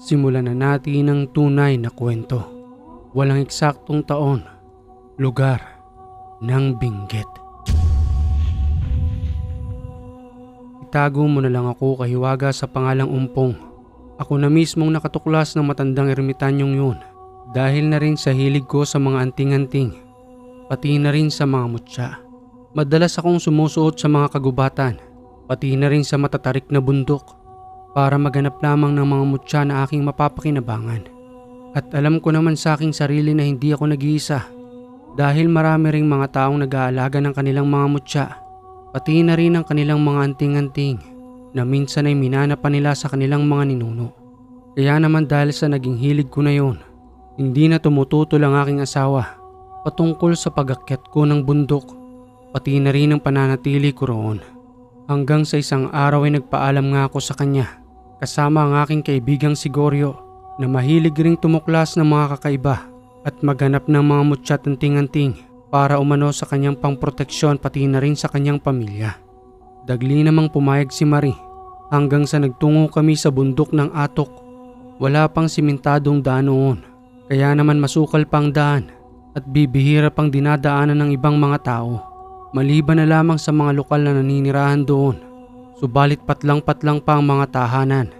Simulan na natin ang tunay na kwento. Walang eksaktong taon, lugar, ng binggit. Itago mo na lang ako kahiwaga sa pangalang Umpong. Ako na mismong nakatuklas ng matandang ermitanyong yun dahil na rin sa hilig ko sa mga anting-anting, pati na rin sa mga mutya. Madalas akong sumusuot sa mga kagubatan, pati na rin sa matatarik na bundok para maganap lamang ng mga mutya na aking mapapakinabangan. At alam ko naman sa aking sarili na hindi ako nag-iisa dahil marami ring mga taong nag-aalaga ng kanilang mga mutya, pati na rin ang kanilang mga anting-anting na minsan ay minanapan nila sa kanilang mga ninuno. Kaya naman dahil sa naging hilig ko na yon, hindi na tumututol ang aking asawa patungkol sa pag-akyat ko ng bundok, pati na rin ang pananatili ko roon. Hanggang sa isang araw ay nagpaalam nga ako sa kanya kasama ang aking kaibigang si Goryo na mahilig ring tumuklas ng mga kakaiba at maghanap ng mga mutya at anting-anting para umano sa kanyang pangproteksyon pati na rin sa kanyang pamilya. Dagli namang pumayag si Marie hanggang sa nagtungo kami sa bundok ng Atok. Wala pang simentadong daan noon, kaya naman masukal pang daan at bibihira pang dinadaanan ng ibang mga tao. Maliban na lamang sa mga lokal na naninirahan doon, subalit patlang-patlang pa ang mga tahanan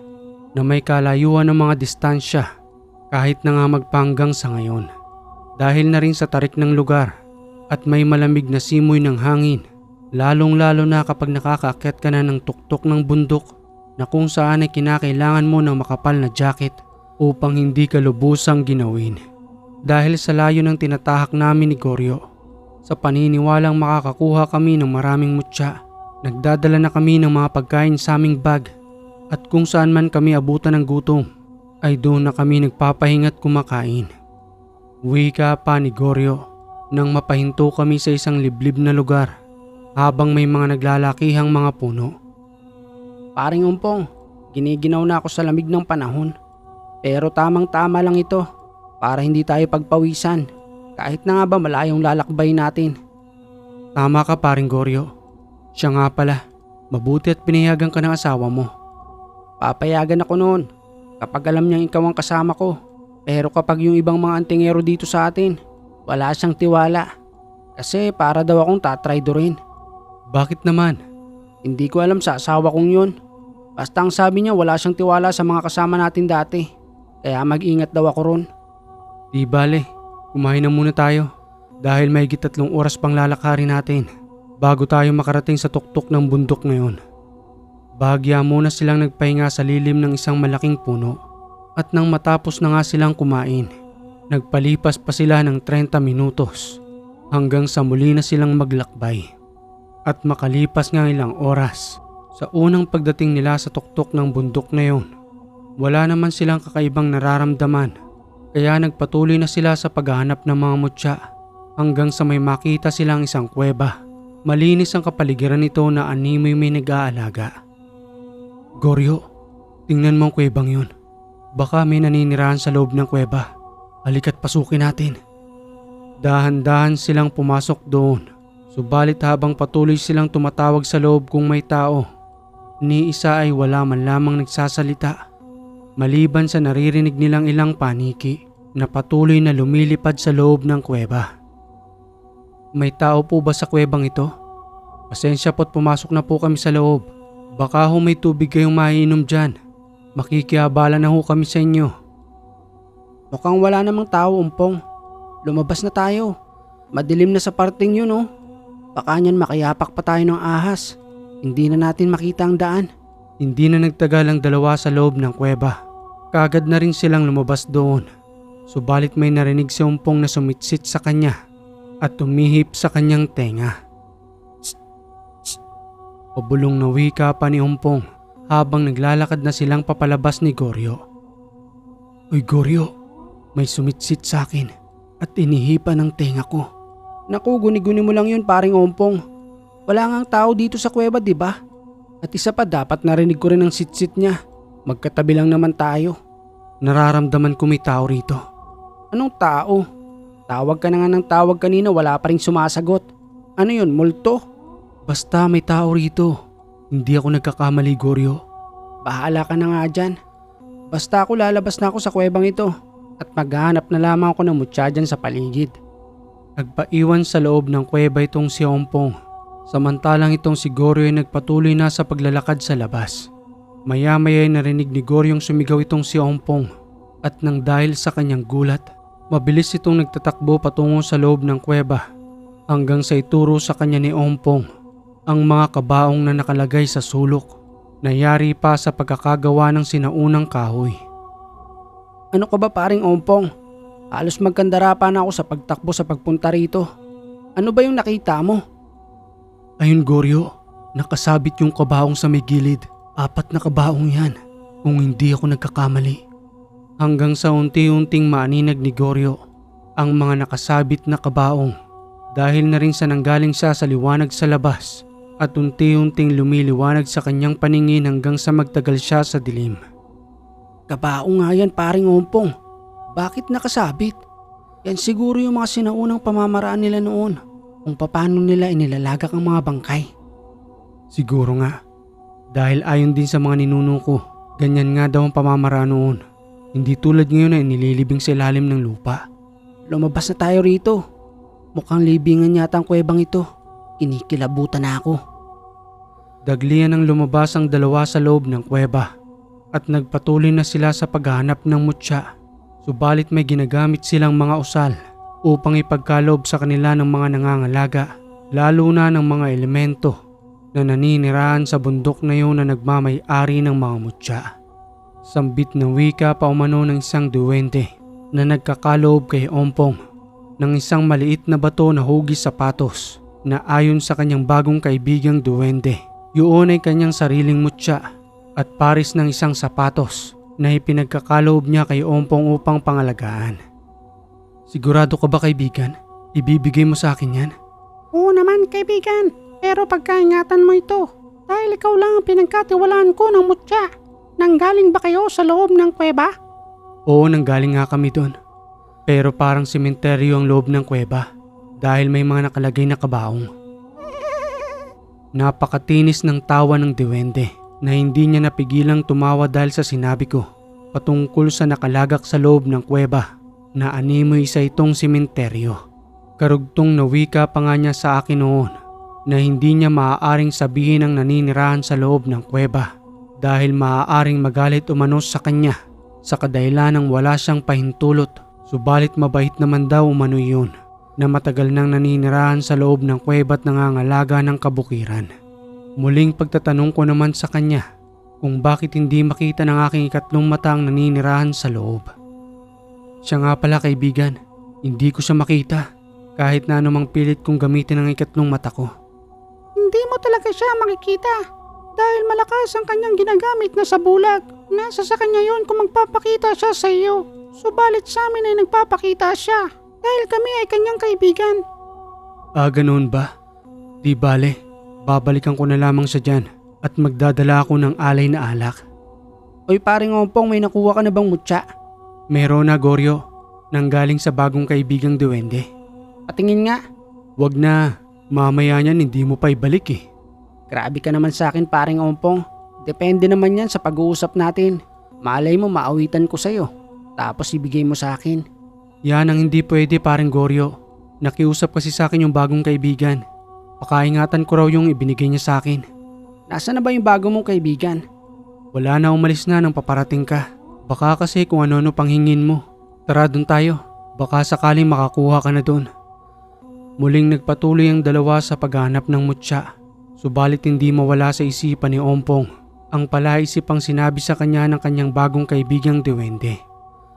na may kalayuan ng mga distansya kahit na nga magpanggang sa ngayon. Dahil na rin sa tarik ng lugar at may malamig na simoy ng hangin, lalong-lalo na kapag nakakaakyat ka na ng tuktok ng bundok na kung saan ay kinakailangan mo ng makapal na jacket upang hindi ka lubusang ginawin. Dahil sa layo ng tinatahak namin ni Goryo, sa paniniwalang makakakuha kami ng maraming mutya, nagdadala na kami ng mga pagkain sa aming bag at kung saan man kami abutan ng gutom ay doon na kami nagpapahinga at kumakain. Wika pa ni Goryo nang mapahinto kami sa isang liblib na lugar habang may mga naglalakihang mga puno. Paring Umpong, giniginaw na ako sa lamig ng panahon. Pero tamang-tama lang ito para hindi tayo pagpawisan kahit na nga ba malayong lalakbay natin. Tama ka paring Goryo. Siya nga pala, mabuti at pinayagan ka ng asawa mo. Papayagan ako noon kapag alam niyang ikaw ang kasama ko. Pero kapag yung ibang mga antingero dito sa atin, wala siyang tiwala. Kasi para daw akong tatraidorin. Bakit naman? Hindi ko alam sa asawa kong yun. Basta ang sabi niya wala siyang tiwala sa mga kasama natin dati. Kaya mag-ingat daw ako ron. Di bale, kumain na muna tayo dahil may 3 oras pang lalakarin natin bago tayo makarating sa tuktok ng bundok ngayon. Bahagya muna silang nagpahinga sa lilim ng isang malaking puno at nang matapos na nga silang kumain, nagpalipas pa sila ng 30 minutos hanggang sa muli na silang maglakbay. At makalipas nga ilang oras, sa unang pagdating nila sa tuktok ng bundok na yon, wala naman silang kakaibang nararamdaman. Kaya nagpatuloy na sila sa paghahanap ng mga mutya hanggang sa may makita silang isang kuweba. Malinis ang kapaligiran nito na animoy may nag-aalaga. Goryo, tingnan mo ang kuwebang yun. Baka may naninirahan sa loob ng kuweba. Halika't pasukin natin. Dahan-dahan silang pumasok doon. Subalit habang patuloy silang tumatawag sa loob kung may tao, ni isa ay wala man lamang nagsasalita. Maliban sa naririnig nilang ilang paniki na patuloy na lumilipad sa loob ng kuweba. May tao po ba sa kuwebang ito? Pasensya po't pumasok na po kami sa loob. Baka ho may tubig kayong maiinom dyan. Makikiabala na ho kami sa inyo. Mukhang wala namang tao, Umpong. Lumabas na tayo. Madilim na sa parting yun oh. Baka niyan makayapak pa tayo ng ahas. Hindi na natin makita ang daan. Hindi na nagtagal ang dalawa sa loob ng kuweba. Kaagad na rin silang lumabas doon. Subalit may narinig si Umpong na sumitsit sa kanya at tumihip sa kanyang tenga. Tsk, tsk. Pabulong na wika pa ni Umpong habang naglalakad na silang papalabas ni Goryo. Uy Goryo, may sumitsit sa akin at inihipan ng tenga ko. Naku, guni-guni mo lang yun paring Umpong. Wala ngang tao dito sa kuweba, di ba? At isa pa, dapat narinig ko rin ang sit-sit niya. Magkatabi lang naman tayo. Nararamdaman ko may tao rito. Anong tao? Tawag ka na nga ng tawag kanina, wala pa rin sumasagot. Ano yun, multo? Basta may tao rito. Hindi ako nagkakamali, Goryo. Bahala ka na nga dyan. Basta ako lalabas na ako sa kuwebang ito at maghahanap na lamang ako ng mutya dyan sa paligid. Nagpaiwan sa loob ng kuweba itong si Ompong. Samantalang itong si Goryo ay nagpatuloy na sa paglalakad sa labas. Maya-maya ay narinig ni Goryong sumigaw itong si Ompong at nang dahil sa kanyang gulat, mabilis itong nagtatakbo patungo sa loob ng kuweba hanggang sa ituro sa kanya ni Ompong ang mga kabaong na nakalagay sa sulok na yari pa sa pagkakagawa ng sinaunang kahoy. Ano ka ba paring Ompong? Halos magkandara pa na ako sa pagtakbo sa pagpunta rito. Ano ba yung nakita mo? Ayun Goryo, nakasabit yung kabaong sa may gilid. 4 na kabaong yan, kung hindi ako nagkakamali. Hanggang sa unti-unting maaninag ni Goryo ang mga nakasabit na kabaong dahil na rin sa nanggaling siya sa liwanag sa labas at unti-unting lumiliwanag sa kanyang paningin hanggang sa magtagal siya sa dilim. Kabaong nga yan paring Ompong. Bakit nakasabit? Yan siguro yung mga sinaunang pamamaraan nila noon kung paano nila inilalagak ang mga bangkay. Siguro nga, dahil ayon din sa mga ninuno ko, ganyan nga daw ang pamamaraan noon. Hindi tulad ngayon na inililibing sa ilalim ng lupa. Lumabas na tayo rito. Mukhang libingan yata ang kuwebang ito. Inikilabutan na ako. Daglian ang lumabas ang dalawa sa loob ng kuweba at nagpatuloy na sila sa paghahanap ng mutya. Subalit may ginagamit silang mga usal upang ipagkaloob sa kanila ng mga nangangalaga, lalo na ng mga elemento na naninirahan sa bundok na yun na nagmamay-ari ng mga mutya. Sambit na wika pa umano ng isang duwende na nagkakaloob kay Ompong ng isang maliit na bato na hugis sapatos na ayon sa kanyang bagong kaibigang duwende, yun ay kanyang sariling mutya at paris ng isang sapatos na ipinagkakaloob niya kay Ompong upang pangalagaan. Sigurado ka ba kaibigan? Ibibigay mo sa akin yan? Oo naman kaibigan, pero pagkaingatan mo ito dahil ikaw lang ang pinagkatiwalaan ko ng mutya. Nanggaling ba kayo sa loob ng kuweba? Oo, nanggaling nga kami doon. Pero parang sementeryo ang loob ng kuweba dahil may mga nakalagay na kabaong. Napakatinis ng tawa ng duwende na hindi niya napigilang tumawa dahil sa sinabi ko patungkol sa nakalagak sa loob ng kuweba na animoy sa itong sementeryo. Karugtong na wika pa nga niya sa akin noon na hindi niya maaaring sabihin ang naninirahan sa loob ng kuweba dahil maaaring magalit umanos sa kanya sa kadahilan ng wala siyang pahintulot. Subalit mabait naman daw umano yun na matagal nang naninirahan sa loob ng kuweba at nangangalaga ng kabukiran. Muling pagtatanong ko naman sa kanya kung bakit hindi makita ng aking ikatlong mata ang naninirahan sa loob. Siya nga pala kaibigan, hindi ko siya makita kahit na anumang pilit kong gamitin ang ikatlong mata ko. Hindi mo talaga siya makikita dahil malakas ang kanyang ginagamit na sa bulag. Nasa sa kanya yon kung magpapakita siya sa iyo. Subalit sa amin ay nagpapakita siya dahil kami ay kanyang kaibigan. Ganoon ba? Di bale, babalikan ko na lamang siya dyan at magdadala ako ng alay na alak. Oy paring Ompong, may nakuha ka na bang mutya? Meron na Goryo, nanggaling sa bagong kaibigang duwende. Patingin nga. Wag na, mamaya niyan hindi mo pa ibalik eh. Grabe ka naman sa akin paring Ompong. Depende naman yan sa pag-uusap natin. Malay mo maawitan ko sa'yo. Tapos ibigay mo sa akin. Yan ang hindi pwede paring Goryo. Nakiusap kasi sa akin yung bagong kaibigan. Pakaingatan ko raw yung ibinigay niya sa akin. Nasaan na ba yung bago mong kaibigan? Wala na, umalis na nang paparating ka. Baka kasi kung ano-ano pang hingin mo. Tara doon tayo. Baka sakaling makakuha ka na doon. Muling nagpatuloy ang dalawa sa paghanap ng mutya. Subalit hindi mawala sa isipan ni Ompong ang palaisip ang sinabi sa kanya ng kanyang bagong kaibigang duwende.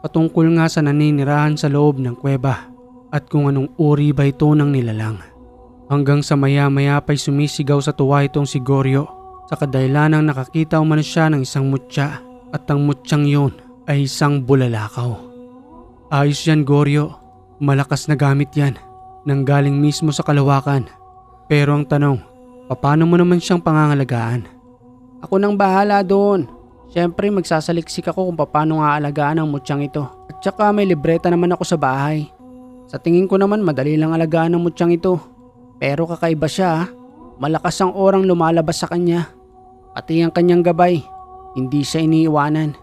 Patungkol nga sa naninirahan sa loob ng kuweba at kung anong uri ba ito ng nilalang. Hanggang sa maya-maya pa'y sumisigaw sa tuwa itong si Goryo sa kadahilanang nakakita umano siya ng isang mutya at ang mutyang yun ay isang bulalakaw. Ayos yan Goryo, malakas na gamit yan, nanggaling mismo sa kalawakan. Pero ang tanong, paano mo naman siyang pangangalagaan? Ako nang bahala doon. Siyempre magsasaliksik ako kung paano nga alagaan ang mutyang ito. At saka may libreta naman ako sa bahay. Sa tingin ko naman madali lang alagaan ang mutyang ito. Pero kakaiba siya. Malakas ang orang lumalabas sa kanya. Pati ang kanyang gabay, hindi siya iniiwanan.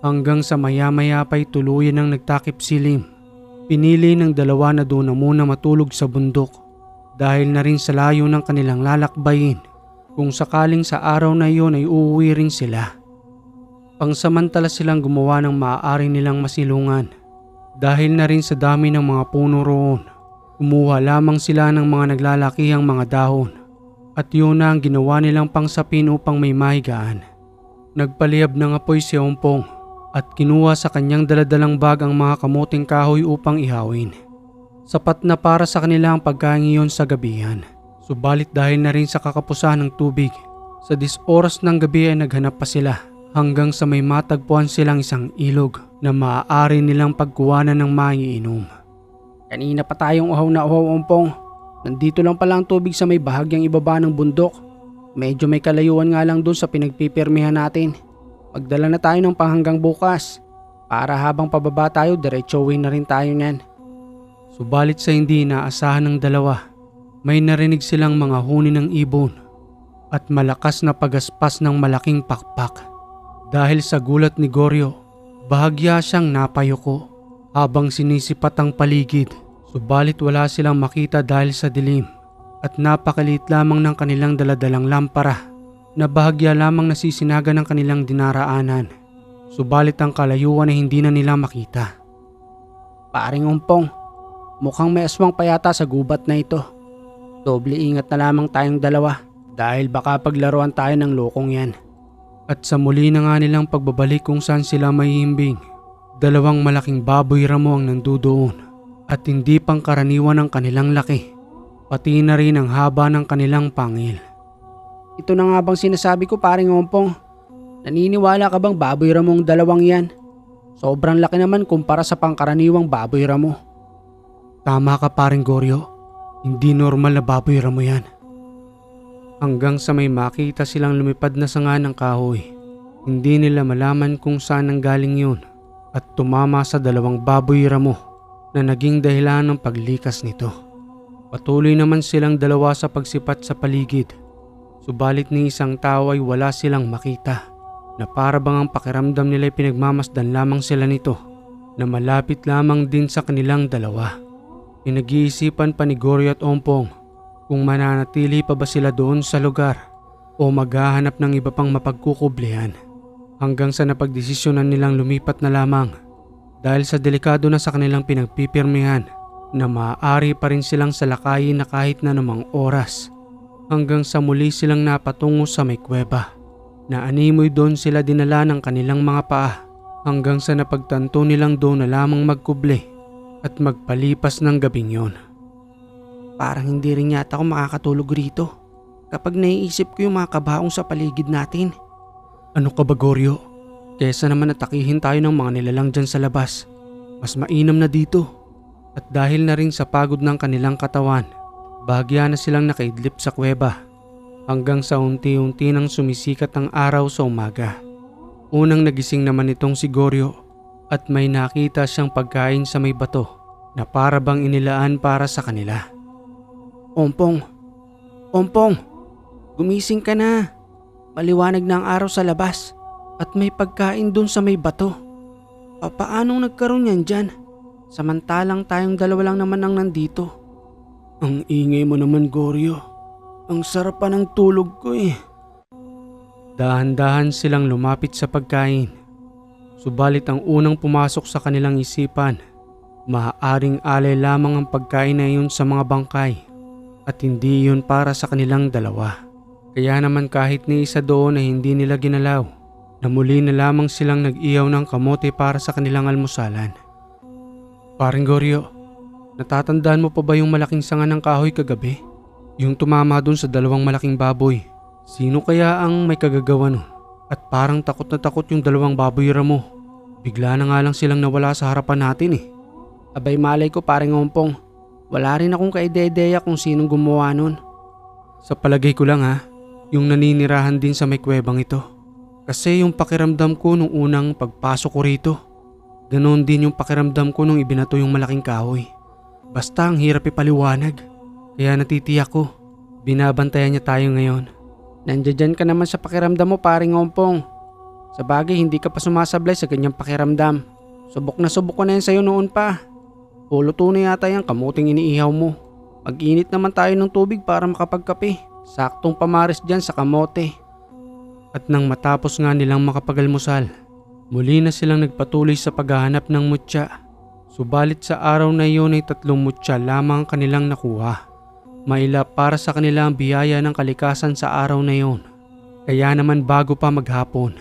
Hanggang sa maya-maya pa'y tuluyan ng nagtakip silim. Pinili ng dalawa na doon na muna matulog sa bundok dahil na rin sa layo ng kanilang lalakbayin kung sakaling sa araw na iyon ay uuwi rin sila. Pangsamantala silang gumawa ng maaari nilang masilungan dahil na rin sa dami ng mga puno roon. Kumuha lamang sila ng mga naglalakihang mga dahon at yun na ang ginawa nilang pangsapin upang may mahigaan. Nagpaliyab ng apoy si Ompong at kinuha sa kanyang daladalang bag ang mga kamuting kahoy upang ihawin. Sapat na para sa kanila ang pagkain iyon sa gabihan. Subalit dahil na rin sa kakapusan ng tubig, sa 10 oras ng gabi ay naghanap pa sila hanggang sa may matagpuan silang isang ilog na maaari nilang pagkuwanan ng maiinom. Kanina pa tayong uhaw na uhaw, Ompong. Nandito lang pala ang tubig sa may bahagyang ibaba ng bundok. Medyo may kalayuan nga lang dun sa pinagpipirmihan natin. Magdala na tayo ng panghanggang bukas para habang pababa tayo diretsuhin na rin tayo niyan. Subalit sa hindi inaasahan ng dalawa, may narinig silang mga huni ng ibon at malakas na pagaspas ng malaking pakpak. Dahil sa gulat ni Goryo, bahagya siyang napayuko habang sinisipat ang paligid. Subalit wala silang makita dahil sa dilim at napakaliit lamang ng kanilang daladalang lampara na bahagya lamang nasisinaga ng kanilang dinaraanan. Subalit ang kalayuan ay hindi na nila makita. Paring Ompong, mukhang may aswang pa yata sa gubat na ito. Doble ingat na lamang tayong dalawa dahil baka paglaruan tayo ng lokong yan. At sa muli na nga nilang pagbabalik kung saan sila mahihimbing, 2 malaking baboy ramo ang nandudoon at hindi pangkaraniwan ang kanilang laki, pati na rin ang haba ng kanilang pangil. Ito na nga bang sinasabi ko, paring Ompong? Naniniwala ka bang baboy ramong 2 yan? Sobrang laki naman kumpara sa pangkaraniwang baboy ramo. Tama ka, paring Goryo, hindi normal na baboy ramo yan. Hanggang sa may makita silang lumipad na sanga ng kahoy. Hindi nila malaman kung saan nanggaling yun at tumama sa 2 baboy ramo na naging dahilan ng paglikas nito. Patuloy naman silang dalawa sa pagsipat sa paligid. Subalit ni isang tao ay wala silang makita na para bang ang pakiramdam nila ay pinagmamasdan lamang sila nito na malapit lamang din sa kanilang dalawa. Pinag-iisipan pa ni Goryo at Ompong kung mananatili pa ba sila doon sa lugar o maghahanap ng iba pang mapagkukublihan hanggang sa napagdesisyonan nilang lumipat na lamang dahil sa delikado na sa kanilang pinagpipirmihan na maaari pa rin silang salakayin na kahit na namang oras. Hanggang sa muli silang napatungo sa may kuweba na animoy doon sila dinala ng kanilang mga paa hanggang sa napagtanto nilang doon na lamang magkuble at magpalipas ng gabing yon. Parang hindi rin yata ako makakatulog rito kapag naiisip ko yung mga kabaong sa paligid natin. Ano ka ba, Goryo? Kesa naman atakihin tayo ng mga nilalang dyan sa labas, mas mainam na dito. At dahil na rin sa pagod ng kanilang katawan, bahagya na silang nakaidlip sa kuweba hanggang sa unti-unti nang sumisikat ang araw sa umaga. Unang nagising naman itong si Goryo at may nakita siyang pagkain sa may bato na para bang inilaan para sa kanila. Ompong, Ompong, gumising ka na. Maliwanag na ang araw sa labas at may pagkain dun sa may bato. Papaanong nagkaroon yan dyan? Samantalang tayong 2 lang naman ang nandito. Ang ingay mo naman, Goryo. Ang sarap pa ng tulog ko eh. Dahan-dahan silang lumapit sa pagkain. Subalit ang unang pumasok sa kanilang isipan, maaaring alay lamang ang pagkain na iyon sa mga bangkay at hindi iyon para sa kanilang 2. Kaya naman kahit ni isa doon ay hindi nila ginalaw na muli na lamang silang nag-iyaw ng kamote para sa kanilang almusalan. Paring Goryo, natatandaan mo pa ba yung malaking sanga ng kahoy kagabi? Yung tumama dun sa 2 malaking baboy. Sino kaya ang may kagagawa nun? At parang takot na takot yung 2 baboy ramo. Bigla na nga lang silang nawala sa harapan natin eh. Abay malay ko, paring Ompong. Wala rin akong kaidedeya kung sinong gumawa nun. Sa palagay ko lang yung naninirahan din sa may kuwebang ito. Kasi yung pakiramdam ko nung unang pagpasok ko rito, ganoon din yung pakiramdam ko nung ibinato yung malaking kahoy. Basta ang hirap ipaliwanag. Kaya natitiyak ko, binabantayan niya tayo ngayon. Nandiyan ka naman sa pakiramdam mo, paring Ompong. Sa bagay hindi ka pa sumasablay sa ganyang pakiramdam. Subok ko na yan sa'yo noon pa. Puluto na yata yung kamuting iniihaw mo. Mag-init naman tayo ng tubig para makapagkape. Saktong pamaris dyan sa kamote. At nang matapos nga nilang makapagalmusal, muli na silang nagpatuloy sa paghahanap ng mutya. Subalit sa araw na iyon ay 3 mutya lamang kanilang nakuha. Mailap para sa kanila ang biyaya ng kalikasan sa araw na iyon. Kaya naman bago pa maghapon,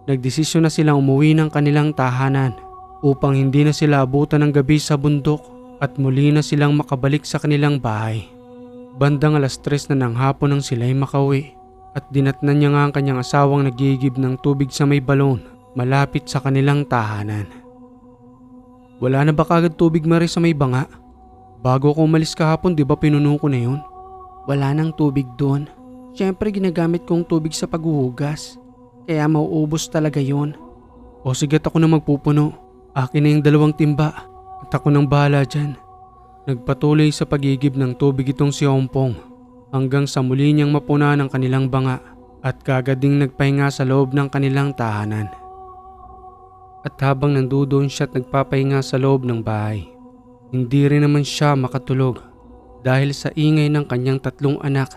nagdesisyon na silang umuwi ng kanilang tahanan upang hindi na sila abutan ng gabi sa bundok at muli na silang makabalik sa kanilang bahay. Bandang 3:00 na ng hapon nang sila'y makauwi at dinatnan niya nga ang kanyang asawang nagigib ng tubig sa may balon malapit sa kanilang tahanan. Wala na ba kagad tubig, Marie, sa may banga? Bago ako umalis kahapon, di ba pinuno ko na yun? Wala nang tubig doon. Siyempre ginagamit kong tubig sa paghuhugas. Kaya mauubos talaga yon. O siga't ako na magpupuno. Akin na yung 2 timba at ako nang bahala dyan. Nagpatuloy sa pagigib ng tubig itong si Ompong hanggang sa muli niyang mapuna ng kanilang banga at kagad ding nagpahinga sa loob ng kanilang tahanan. At habang nandoon siya at nagpapahinga sa loob ng bahay, hindi rin naman siya makatulog dahil sa ingay ng kanyang 3 anak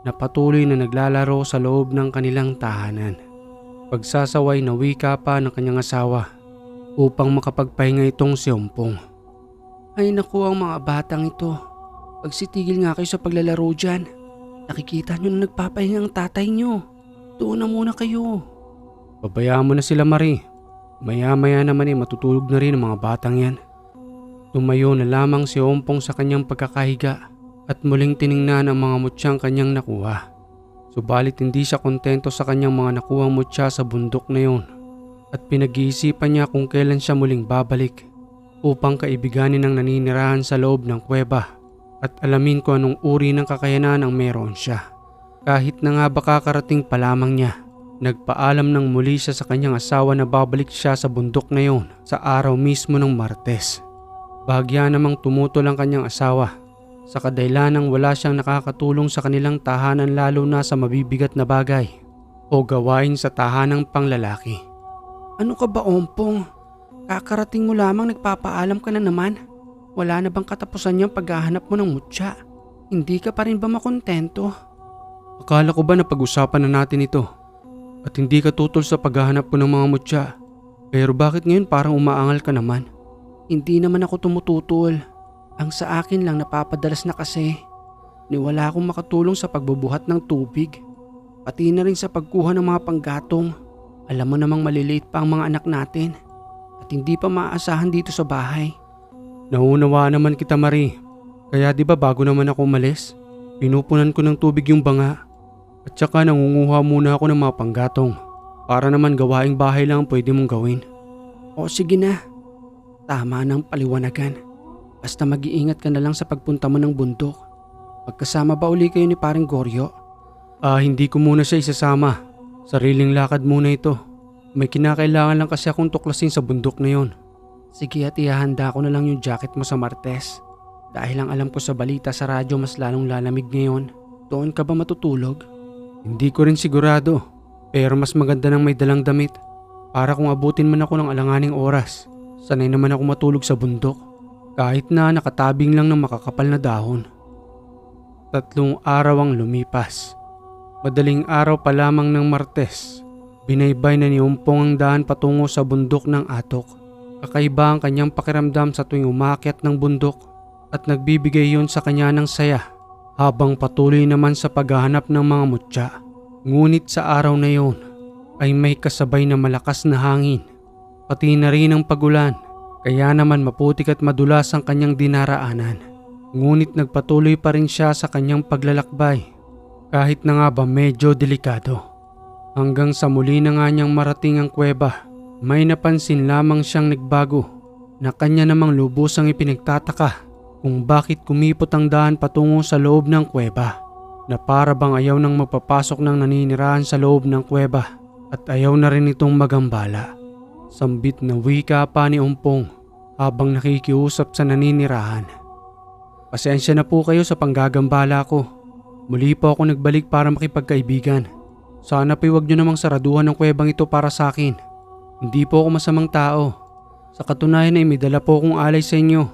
na patuloy na naglalaro sa loob ng kanilang tahanan. Pagsasaway na wika pa ng kanyang asawa upang makapagpahinga itong si Ompong. Ay naku, ang mga batang ito. Pagsitigil nga kayo sa paglalaro dyan. Nakikita nyo na nagpapahinga ang tatay nyo. Doon na muna kayo. Pabayaan mo na sila, Marie. Maya-maya naman matutulog na rin ang mga batang yan. Tumayo na lamang si Ompong sa kanyang pagkakahiga at muling tiningnan ang mga mutyang kanyang nakuha. Subalit hindi siya kontento sa kanyang mga nakuhang mutya sa bundok na yun at pinag-iisipan niya kung kailan siya muling babalik upang kaibiganin ang naninirahan sa loob ng kuweba at alamin kung anong uri ng kakayanan ang meron siya. Kahit na nga baka karating pa lamang niya, nagpaalam ng muli siya sa kanyang asawa na babalik siya sa bundok na yon sa araw mismo ng Martes. Bahagya namang tumutol ang kanyang asawa sa kadahilanang wala siyang nakakatulong sa kanilang tahanan lalo na sa mabibigat na bagay o gawain sa tahanang panglalaki. Ano ka ba, Ompong? Kakarating mo lamang nagpapaalam ka na naman. Wala na bang katapusan yung paghahanap mo ng mutya? Hindi ka pa rin ba makontento? Akala ko ba na pag-usapan na natin ito? At hindi ka tutol sa paghahanap ko ng mga mutya. Pero bakit ngayon parang umaangal ka naman? Hindi naman ako tumututol. Ang sa akin lang napapadalas na kasi. Wala akong makatulong sa pagbubuhat ng tubig. Pati na rin sa pagkuha ng mga panggatong. Alam mo namang maliliit pa ang mga anak natin. At hindi pa maaasahan dito sa bahay. Naunawa naman kita, Marie. Kaya di ba bago naman ako umalis, pinupunan ko ng tubig yung banga. At saka nangunguha muna ako ng mga panggatong para naman gawaing bahay lang ang pwede mong gawin. O sige na, tama ng paliwanagan. Basta mag-iingat ka na lang sa pagpunta mo ng bundok. Magkasama ba uli kayo ni Paring Goryo? Hindi ko muna siya isasama. Sariling lakad muna ito. May kinakailangan lang kasi akong tuklasin sa bundok na yon. Sige, at ihahanda ko na lang yung jacket mo sa Martes. Dahil ang alam ko sa balita sa radyo mas lalong lalamig ngayon. Doon ka ba matutulog? Hindi ko rin sigurado, pero mas maganda nang may dalang damit para kung abutin man ako ng alanganing oras, sanay naman ako matulog sa bundok kahit na nakatabing lang ng makakapal na dahon. 3 araw ang lumipas. Madaling araw pa lamang ng Martes, binaybay na ni Ompong ang daan patungo sa bundok ng Atok. Kakaiba ang kanyang pakiramdam sa tuwing umakyat ng bundok at nagbibigay yon sa kanya ng saya. Habang patuloy naman sa paghahanap ng mga mutya. Ngunit sa araw na yon ay may kasabay na malakas na hangin. Pati na rin ang pagulan. Kaya naman maputik at madulas ang kanyang dinaraanan. Ngunit nagpatuloy pa rin siya sa kanyang paglalakbay. Kahit na nga ba medyo delikado. Hanggang sa muli na nga niyang marating ang kuweba, may napansin lamang siyang nagbago na kanya namang lubusang ipinagtataka kung bakit kumipot ang daan patungo sa loob ng kuweba na para bang ayaw nang magpapasok ng naninirahan sa loob ng kuweba at ayaw na rin itong magambala. Sambit na wika pa ni Ompong habang nakikiusap sa naninirahan. Pasensya na po kayo sa panggagambala ko. Muli po ako nagbalik para makipagkaibigan. Sana po'y huwag niyo namang saraduhan ng kuwebang ito para sa akin. Hindi po ako masamang tao. Sa katunayan ay may dala po akong alay sa inyo.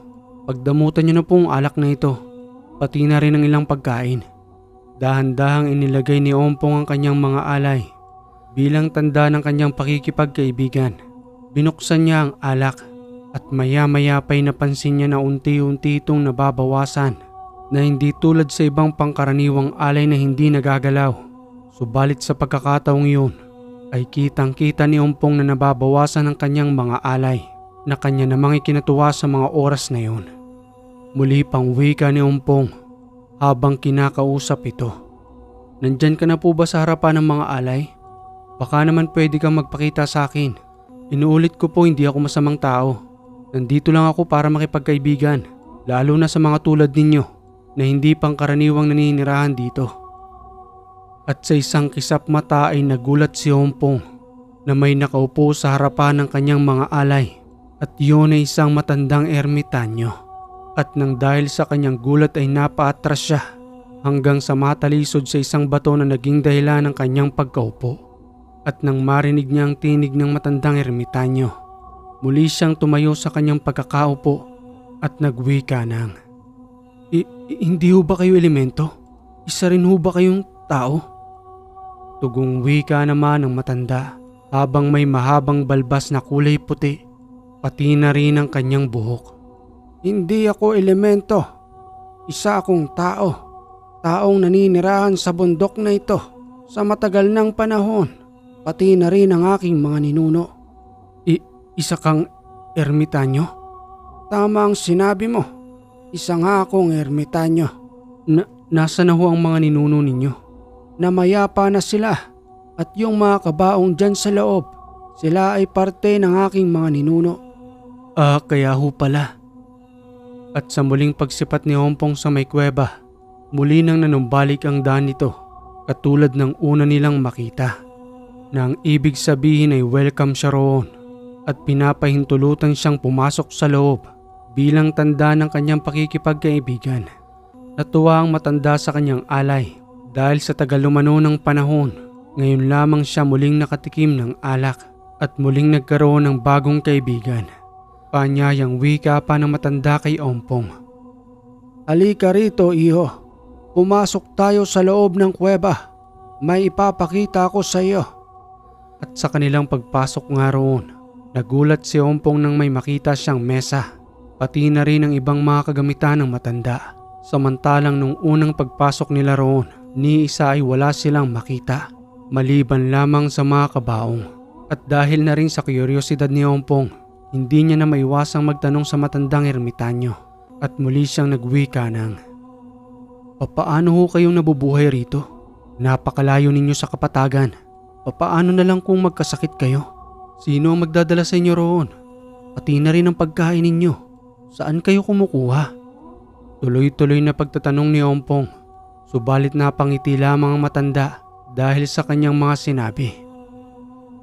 Pagdamutan niyo na po ang alak na ito. Pati na rin ang ilang pagkain. Dahan-dahang inilagay ni Ompong ang kanyang mga alay. Bilang tanda ng kanyang pakikipagkaibigan. Binuksan niya ang alak at maya-maya pa'y napansin niya na unti-unti itong nababawasan. Na hindi tulad sa ibang pangkaraniwang alay na hindi nagagalaw. Subalit sa pagkakataong yun ay kitang-kita ni Ompong na nababawasan ang kanyang mga alay na kanya namang ikinatuwa sa mga oras na yun. Muli pang wika ni Ompong habang kinakausap ito. Nandyan ka na po ba sa harapan ng mga alay? Baka naman pwede kang magpakita sa akin. Inuulit ko po, hindi ako masamang tao. Nandito lang ako para makipagkaibigan, lalo na sa mga tulad ninyo na hindi pangkaraniwang naninirahan dito. At sa isang kisap mata ay nagulat si Ompong na may nakaupo sa harapan ng kanyang mga alay at yun ay isang matandang ermitanyo. At nang dahil sa kanyang gulat ay napaatras siya hanggang sa matalisod sa isang bato na naging dahilan ng kanyang pagkaupo. At nang marinig niya ang tinig ng matandang ermitanyo, muli siyang tumayo sa kanyang pagkakaupo at nagwika ng, Hindi ho ba kayo elemento? Isa rin ho ba kayong tao? Tugong wika naman ng matanda habang may mahabang balbas na kulay puti, pati na rin ang kanyang buhok. Hindi ako elemento. Isa akong tao. Taong naninirahan sa bundok na ito sa matagal ng panahon, pati na rin ang aking mga ninuno. Isa kang ermitanyo? Tama ang sinabi mo. Isa nga akong ermitanyo. Nasa na ho ang mga ninuno ninyo? Namayapa na sila at yung mga kabaong dyan sa loob, sila ay parte ng aking mga ninuno. Kaya ho pala. At sa muling pagsipat ni Ompong sa may kuweba, muli nang nanumbalik ang daan nito katulad ng una nilang makita. Na ang ibig sabihin ay welcome siya roon at pinapahintulutan siyang pumasok sa loob. Bilang tanda ng kanyang pakikipagkaibigan. Natuwa ang matanda sa kanyang alay dahil sa tagalumano ng panahon, ngayon lamang siya muling nakatikim ng alak at muling nagkaroon ng bagong kaibigan. Panyayang wika pa ng matanda kay Ompong. Halika rito, iho. Pumasok tayo sa loob ng kuweba. May ipapakita ko sa iyo. At sa kanilang pagpasok nga roon, nagulat si Ompong nang may makita siyang mesa. Pati na rin ang ibang mga kagamitan ng matanda. Samantalang nung unang pagpasok nila roon, ni isa ay wala silang makita. Maliban lamang sa mga kabaong. At dahil na rin sa kuryosidad ni Ompong, hindi niya na maiwasang magtanong sa matandang ermitanyo. At muli siyang nagwika ng, Papaano ho kayong nabubuhay rito? Napakalayo ninyo sa kapatagan. Papaano na lang kung magkasakit kayo? Sino ang magdadala sa inyo roon? Pati na rin ang pagkain ninyo. Saan kayo kumukuha? Tuloy-tuloy na pagtatanong ni Ompong. Subalit napangiti lamang ang matanda dahil sa kanyang mga sinabi.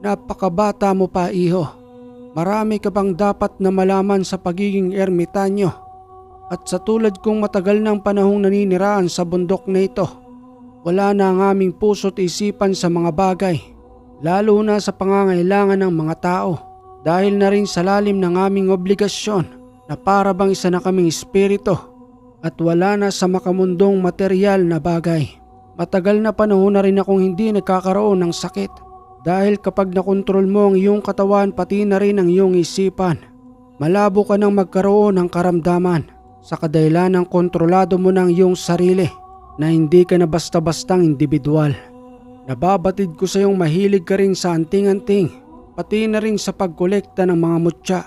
Napakabata mo pa, iho. Marami ka bang dapat na malaman sa pagiging ermitanyo? At sa tulad kong matagal ng panahong naniniraan sa bundok na ito, wala na ang aming puso't isipan sa mga bagay, lalo na sa pangangailangan ng mga tao, dahil na rin sa lalim ng aming obligasyon na para bang isa na kaming espiritu at wala na sa makamundong material na bagay. Matagal na panahon na rin akong hindi nagkakaroon ng sakit dahil kapag nakontrol mo ang iyong katawan pati na rin ang iyong isipan, malabo ka nang magkaroon ng karamdaman sa kadahilan ng kontrolado mo ng iyong sarili na hindi ka na basta-bastang individual. Nababatid ko sa iyong mahilig ka rin sa anting-anting pati na rin sa pagkolekta ng mga mutya.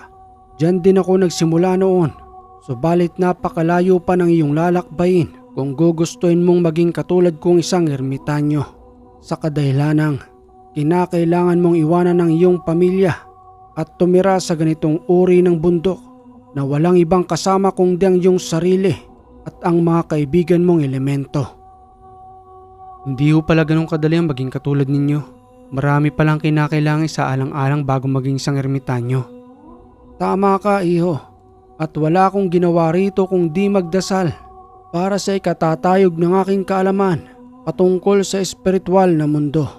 Diyan din ako nagsimula noon, subalit napakalayo pa ng iyong lalakbayin kung gugustuhin mong maging katulad kong isang ermitanyo. Sa kadahilanang, kinakailangan mong iwanan ng iyong pamilya at tumira sa ganitong uri ng bundok na walang ibang kasama kundi ang iyong sarili at ang mga kaibigan mong elemento. Hindi ho pala ganun kadali ang maging katulad ninyo. Marami palang kinakailangan sa alang-alang bago maging isang ermitanyo. Tama ka, iho. At wala akong ginawa rito kung di magdasal para sa ikatatayog ng aking kaalaman patungkol sa espiritual na mundo.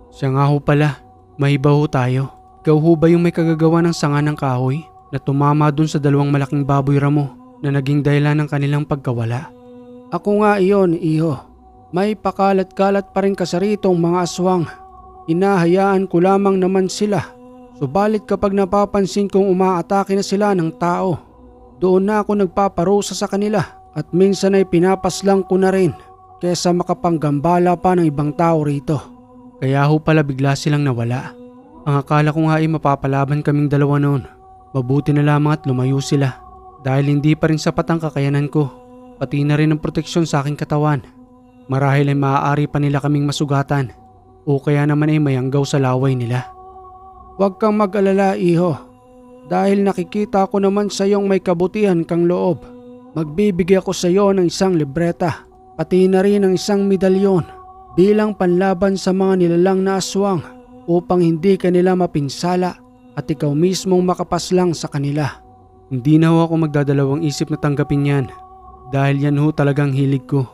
Siya nga ho pala, may iba ho tayo. Ikaw ho ba yung may kagagawa ng sanga ng kahoy na tumama dun sa dalawang malaking baboy ramo na naging dahilan ng kanilang pagkawala? Ako nga iyon, iho. May pakalat-kalat pa rin kasaritong mga aswang. Hinahayaan ko lamang naman sila. Subalit kapag napapansin kong umaatake na sila ng tao, doon na ako nagpaparusa sa kanila at minsan ay pinapaslang ko na rin kesa makapanggambala pa ng ibang tao rito. Kaya ho pala bigla silang nawala. Ang akala ko nga ay mapapalaban kaming dalawa noon. Mabuti na lamang at lumayo sila dahil hindi pa rin sapat ang kakayanan ko, pati na rin ang proteksyon sa aking katawan. Marahil ay maaari pa nila kaming masugatan o kaya naman ay mayanggaw sa laway nila. Huwag kang mag-alala, iho. Dahil nakikita ko naman sa iyong may kabutihan kang loob. Magbibigay ako sa iyo ng isang libreta, pati na rin ng isang medalyon bilang panlaban sa mga nilalang na aswang upang hindi kanila mapinsala at ikaw mismong makapaslang sa kanila. Hindi na ho ako magdadalawang isip na tanggapin yan dahil yan ho talagang hilig ko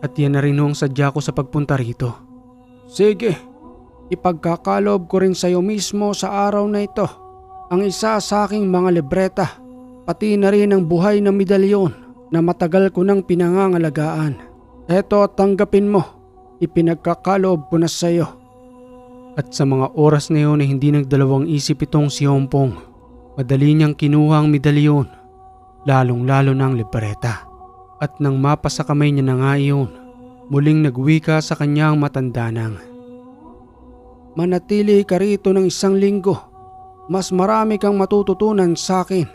at yan na rin ho ang sadya ko sa pagpunta rito. Sige, ipagkakaloob ko rin sa iyo mismo sa araw na ito ang isa sa aking mga libreta, pati na rin ang buhay na medalyon na matagal ko nang pinangangalagaan. Eto, tanggapin mo, ipinagkakaloob ko na sa iyo. At sa mga oras na yun ay hindi nagdalawang isip itong si Ompong. Madali niyang kinuha ang medalyon, lalong-lalo na ang libreta. At nang mapasa kamay niya na nga iyon, muling nagwika sa kanyang matandanang. Manatili ka rito ng 1 linggo. Mas marami kang matututunan sa akin.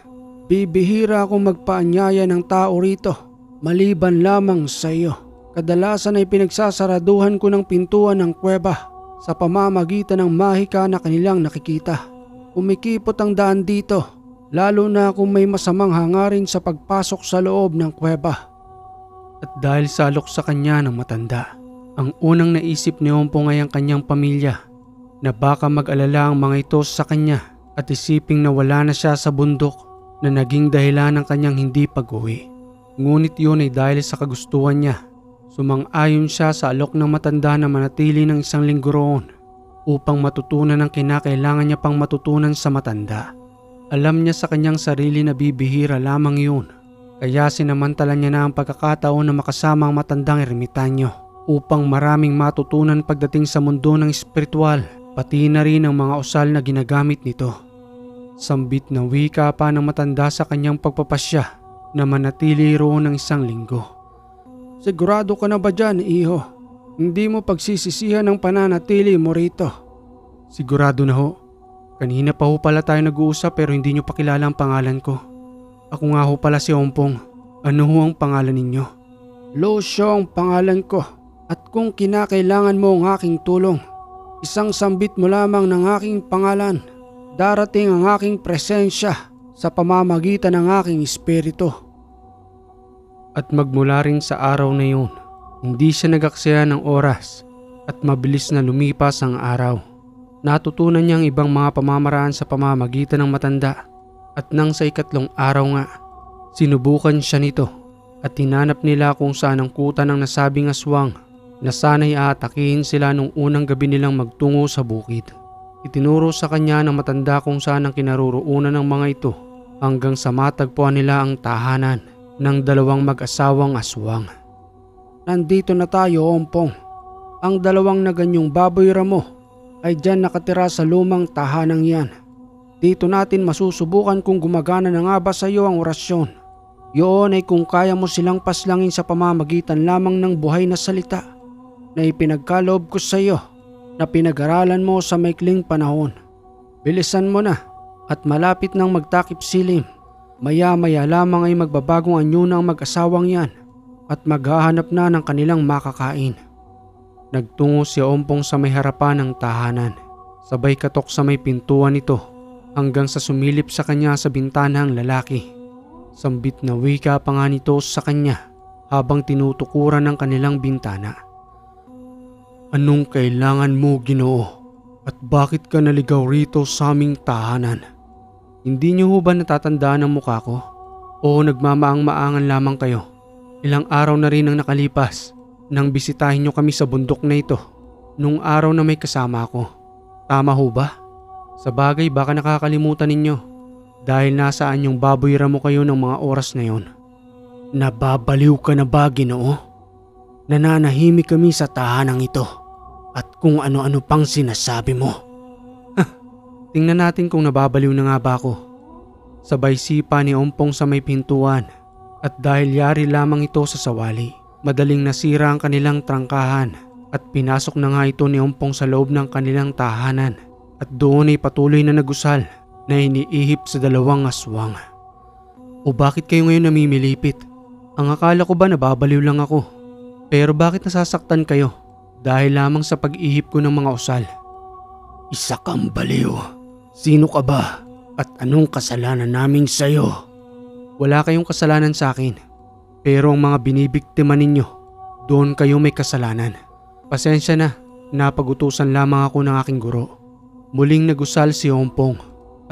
Bibihira akong magpaanyaya ng tao rito, maliban lamang sa iyo. Kadalasan ay pinagsasaraduhan ko ng pintuan ng kuweba sa pamamagitan ng mahika na kanilang nakikita. Umikipot ang daan dito, lalo na kung may masamang hangarin sa pagpasok sa loob ng kuweba. At dahil sa alok sa kanya ng matanda, ang unang naisip ni Ompong ay ang kanyang pamilya na baka mag-alala ang mga ito sa kanya at isiping na wala na siya sa bundok na naging dahilan ng kanyang hindi pag-uwi. Ngunit yun ay dahil sa kagustuhan niya. Sumang-ayon siya sa alok ng matanda na manatili ng 1 linggo roon upang matutunan ang kinakailangan niya pang matutunan sa matanda. Alam niya sa kanyang sarili na bibihira lamang yun. Kaya sinamantala niya na ang pagkakataon na makasama ang matandang ermitanyo upang maraming matutunan pagdating sa mundo ng espiritual, pati na rin ang mga usal na ginagamit nito. Sambit na wika pa ng matanda sa kanyang pagpapasya na manatili roon ng 1 linggo. Sigurado ka na ba dyan, iho? Hindi mo pagsisisihan ang pananatili mo rito? Sigurado na ho. Kanina pa ho pala tayo nag-uusap pero hindi nyo pa kilala ang pangalan ko. Ako nga ho pala si Ompong. Ano ho ang pangalan ninyo? Lucio ang pangalan ko. At kung kinakailangan mo ang aking tulong, 1 sambit mo lamang ng aking pangalan. Darating ang aking presensya sa pamamagitan ng aking espiritu. At magmula rin sa araw na yun, hindi siya nagaksaya ng oras at mabilis na lumipas ang araw. Natutunan niya ang ibang mga pamamaraan sa pamamagitan ng matanda at nang sa 3 araw nga, sinubukan siya nito at hinanap nila kung saan ang kuta ng nasabing aswang na sana'y aatakihin sila nung unang gabi nilang magtungo sa bukid. Itinuro sa kanya ng matanda kung saan ang kinaroroonan ng mga ito hanggang sa matagpuan nila ang tahanan ng 2 mag-asawang aswang. Nandito na tayo, Ompong. Ang 2 na ganyong baboy ramo ay dyan nakatira sa lumang tahanang yan. Dito natin masusubukan kung gumagana na nga ba sa iyo ang orasyon. Yun ay kung kaya mo silang paslangin sa pamamagitan lamang ng buhay na salita na ipinagkaloob ko sa iyo na pinag-aralan mo sa maikling panahon. Bilisan mo na at malapit nang magtakip silim. Maya-maya lamang ay magbabagong anyo ng mag-asawang yan at maghahanap na ng kanilang makakain. Nagtungo si Ompong sa may harapan ng tahanan. Sabay katok sa may pintuan nito hanggang sa sumilip sa kanya sa bintana ang lalaki. Sambit na wika pa nga nito sa kanya habang tinutukuran ng kanilang bintana. Anong kailangan mo, Ginoo? At bakit ka naligaw rito sa aming tahanan? Hindi niyo ho ba natatandaan ang mukha ko? O nagmamaang-maangan lamang kayo? Ilang araw na rin ang nakalipas nang bisitahin niyo kami sa bundok na ito. nung araw na may kasama ako. Tama ho ba? Sa bagay baka nakakalimutan ninyo dahil nasaan yung baboy ramo kayo ng mga oras na yon. Nababaliw ka na ba, Ginoo? Nananahimik kami sa tahanang ito at kung ano-ano pang sinasabi mo. Tingnan natin kung nababaliw na nga ba ako. Sabay sipa ni Ompong sa may pintuan at dahil yari lamang ito sa sawali, madaling nasira ang kanilang trangkahan at pinasok na nga ito ni Ompong sa loob ng kanilang tahanan at doon ay patuloy na nagusal na iniihip sa dalawang aswang. O bakit kayo ngayon namimilipit? Ang akala ko ba nababaliw lang ako? Pero bakit nasasaktan kayo? Dahil lamang sa pag-ihip ko ng mga usal. Isa kang baliw. Sino ka ba? At anong kasalanan namin sa'yo? Wala kayong kasalanan sa akin. Pero ang mga binibiktima ninyo, doon kayo may kasalanan. Pasensya na, napag-utusan lamang ako ng aking guro. Muling nagusal si Ompong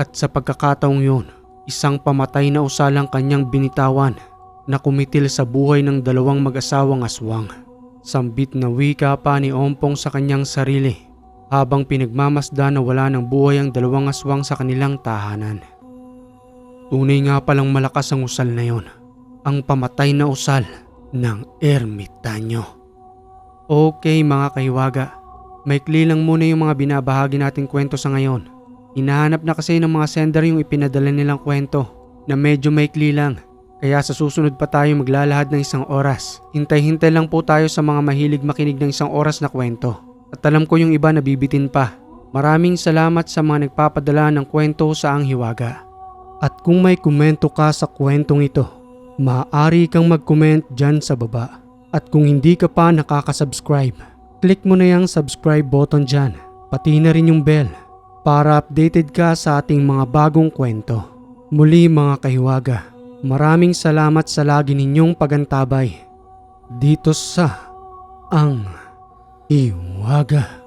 at sa pagkakataong yun, isang pamatay na usal ang kanyang binitawan na kumitil sa buhay ng dalawang mag-asawang aswang. Sambit na wika pa ni Ompong sa kanyang sarili habang pinagmamasda na wala ng buhay ang dalawang aswang sa kanilang tahanan. Tunay nga palang malakas ang usal na yon, ang pamatay na usal ng ermitanyo. Okay mga kahiwaga, maikli lang muna yung mga binabahagi nating kwento sa ngayon. Hinahanap na kasi ng mga sender yung ipinadala nilang kwento na medyo maikli lang. Kaya sa susunod pa tayo maglalahad ng 1 oras. Hintay-hintay lang po tayo sa mga mahilig makinig ng 1 oras na kwento. At alam ko yung iba nabibitin pa. Maraming salamat sa mga nagpapadala ng kwento sa Ang Hiwaga. At kung may komento ka sa kwentong ito, maaari kang mag-comment dyan sa baba. At kung hindi ka pa nakaka-subscribe, click mo na yung subscribe button dyan. Pati na rin yung bell para updated ka sa ating mga bagong kwento. Muli mga kahiwaga, maraming salamat sa lagi ninyong pagantabay dito sa Ang Hiwaga.